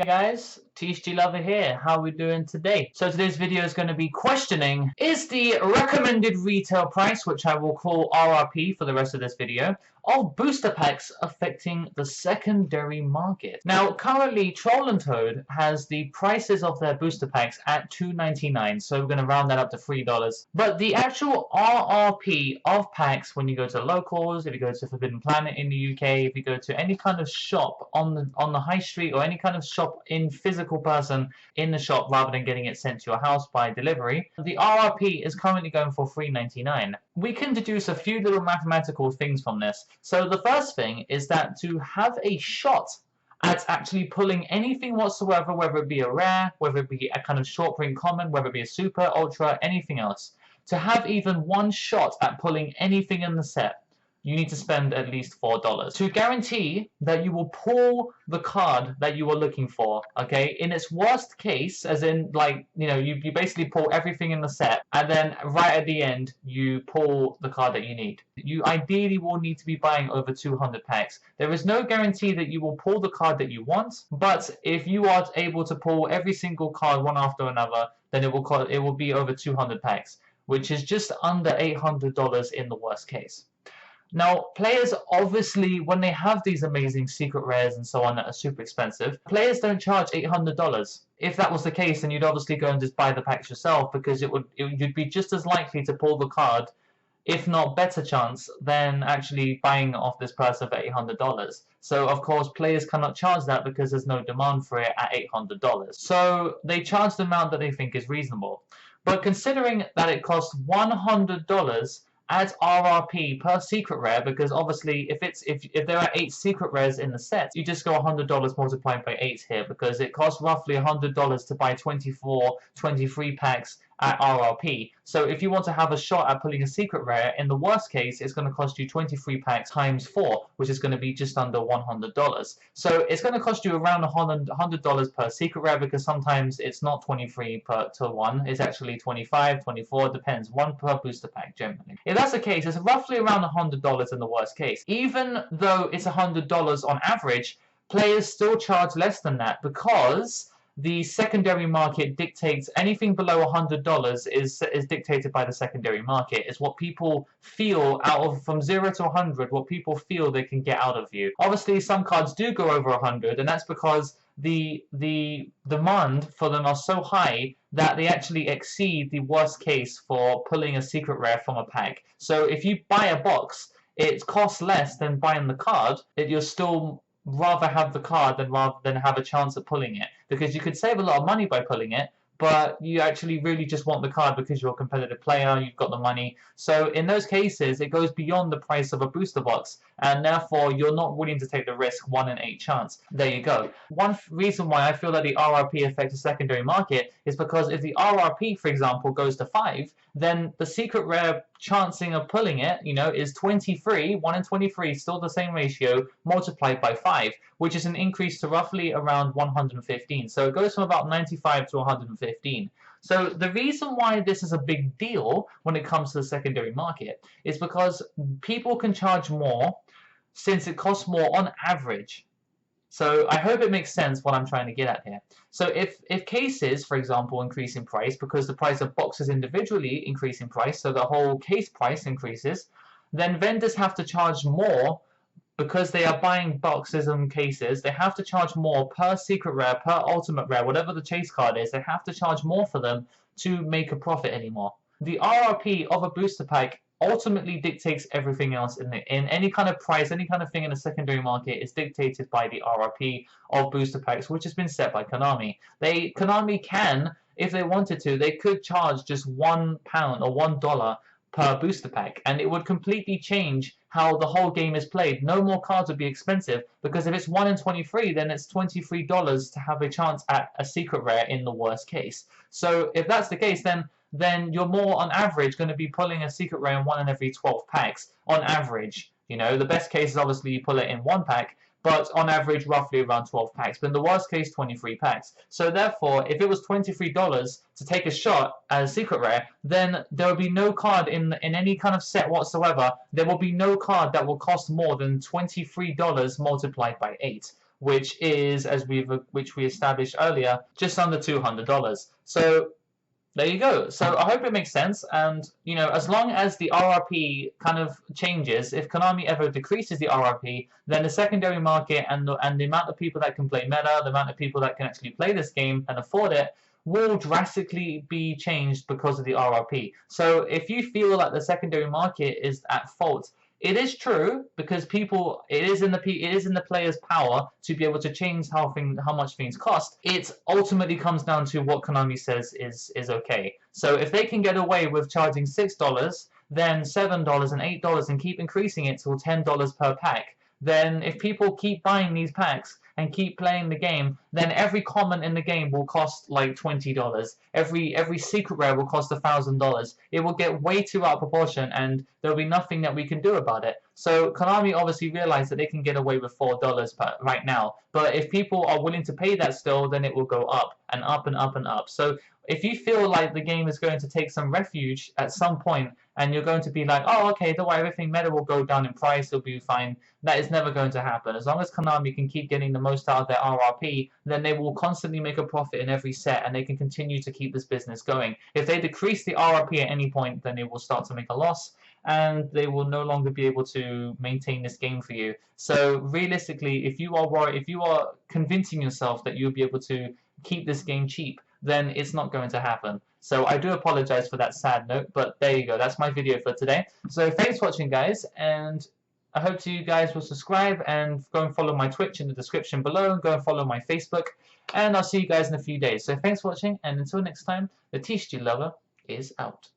guys, Thetcglover here. How are we doing today? So today's video is going to be questioning, is the recommended retail price, which I will call RRP for the rest of this video, of booster packs affecting the secondary market? Now, currently, Troll and Toad has the prices of their booster packs at $2.99, so we're going to round that up to $3. But the actual RRP of packs, when you go to locals, if you go to Forbidden Planet in the UK, if you go to any kind of shop on the high street or any kind of shop in physical person in the shop rather than getting it sent to your house by delivery, the RRP is currently going for $3.99. We can deduce a few little mathematical things from this. So the first thing is that to have a shot at actually pulling anything whatsoever, whether it be a rare, whether it be a kind of short print common, whether it be a super, ultra, anything else, to have even one shot at pulling anything in the set, you need to spend at least $4 to guarantee that you will pull the card that you are looking for. Okay, in its worst case, as in, like, you basically pull everything in the set and then right at the end you pull the card that you need. You ideally will need to be buying over 200 packs. There is no guarantee that you will pull the card that you want, but if you are able to pull every single card one after another, then it will be over 200 packs, which is just under $800 in the worst case. Now, players obviously, when they have these amazing secret rares and so on that are super expensive, players don't charge $800. If that was the case, then you'd obviously go and just buy the packs yourself, because you'd be just as likely to pull the card, if not better chance, than actually buying off this person for $800. So, of course, players cannot charge that because there's no demand for it at $800. So they charge the amount that they think is reasonable. But considering that it costs $100 as RRP per secret rare, because obviously if there are 8 secret rares in the set, you just go $100 multiplied by 8 here, because it costs roughly $100 to buy 23 packs at RRP. So if you want to have a shot at pulling a secret rare, in the worst case, it's going to cost you 23 packs times 4, which is going to be just under $100. So it's going to cost you around $100 per secret rare, because sometimes it's not 23 to 1, it's actually 25, 24, depends, 1 per booster pack generally. If that's the case, it's roughly around $100 in the worst case. Even though it's $100 on average, players still charge less than that, because the secondary market dictates anything below $100 is dictated by the secondary market. It's what people feel out of, from 0 to 100, what people feel they can get out of you. Obviously, some cards do go over 100, and that's because the demand for them are so high that they actually exceed the worst case for pulling a secret rare from a pack. So if you buy a box, it costs less than buying the card, you'll still rather have the card than have a chance at pulling it, because you could save a lot of money by pulling it, but you actually really just want the card because you're a competitive player, you've got the money. So in those cases, it goes beyond the price of a booster box, and therefore you're not willing to take the risk 1 in 8 chance. There you go. One reason why I feel that the RRP affects the secondary market is because if the RRP, for example, goes to 5, then the secret rare chancing of pulling it, is 23, 1 in 23, still the same ratio, multiplied by 5, which is an increase to roughly around 115. So it goes from about 95 to 115. So the reason why this is a big deal when it comes to the secondary market is because people can charge more since it costs more on average. So I hope it makes sense what I'm trying to get at here. So if cases, for example, increase in price because the price of boxes individually increase in price, so the whole case price increases, then vendors have to charge more because they are buying boxes and cases. They have to charge more per secret rare, per ultimate rare, whatever the chase card is. They have to charge more for them to make a profit anymore. The RRP of a booster pack ultimately dictates everything else in any kind of price, any kind of thing in the secondary market is dictated by the RRP of booster packs, which has been set by Konami. Konami can, if they wanted to, they could charge just £1 or $1 per booster pack, and it would completely change how the whole game is played. No more cards would be expensive, because if it's 1 in 23, then it's $23 to have a chance at a secret rare in the worst case. So if that's the case, then you're more on average going to be pulling a secret rare in 1 in every 12 packs on average. The best case is obviously you pull it in 1 pack, but on average roughly around 12 packs, but in the worst case 23 packs. So therefore, if it was $23 to take a shot at a secret rare, then there will be no card in any kind of set whatsoever, there will be no card that will cost more than $23 multiplied by 8. which is, which we established earlier, just under $200. So there you go. So I hope it makes sense, and you know, as long as the RRP kind of changes, if Konami ever decreases the RRP, then the secondary market and the amount of people that can play meta, the amount of people that can actually play this game and afford it, will drastically be changed because of the RRP. So if you feel like the secondary market is at fault, it is true, because it is in the player's power to be able to change how much things cost. It ultimately comes down to what Konami says is okay. So if they can get away with charging $6, then $7 and $8, and keep increasing it till $10 per pack, then if people keep buying these packs and keep playing the game, then every common in the game will cost like $20. Every secret rare will cost $1,000. It will get way too out of proportion, and there'll be nothing that we can do about it. So Konami obviously realized that they can get away with $4 right now, but if people are willing to pay that still, then it will go up and up and up and up. So if you feel like the game is going to take some refuge at some point, and you're going to be like, oh, okay, don't worry, everything meta will go down in price, it'll be fine. That is never going to happen. As long as Konami can keep getting the most out of their RRP, then they will constantly make a profit in every set, and they can continue to keep this business going. If they decrease the RRP at any point, then they will start to make a loss, and they will no longer be able to maintain this game for you. So realistically, if you are convincing yourself that you'll be able to keep this game cheap, then it's not going to happen. So I do apologize for that sad note, but there you go. That's my video for today. So thanks for watching, guys, and I hope you guys will subscribe and go and follow my Twitch in the description below, and go and follow my Facebook, and I'll see you guys in a few days. So thanks for watching, and until next time, the Thetcglover is out.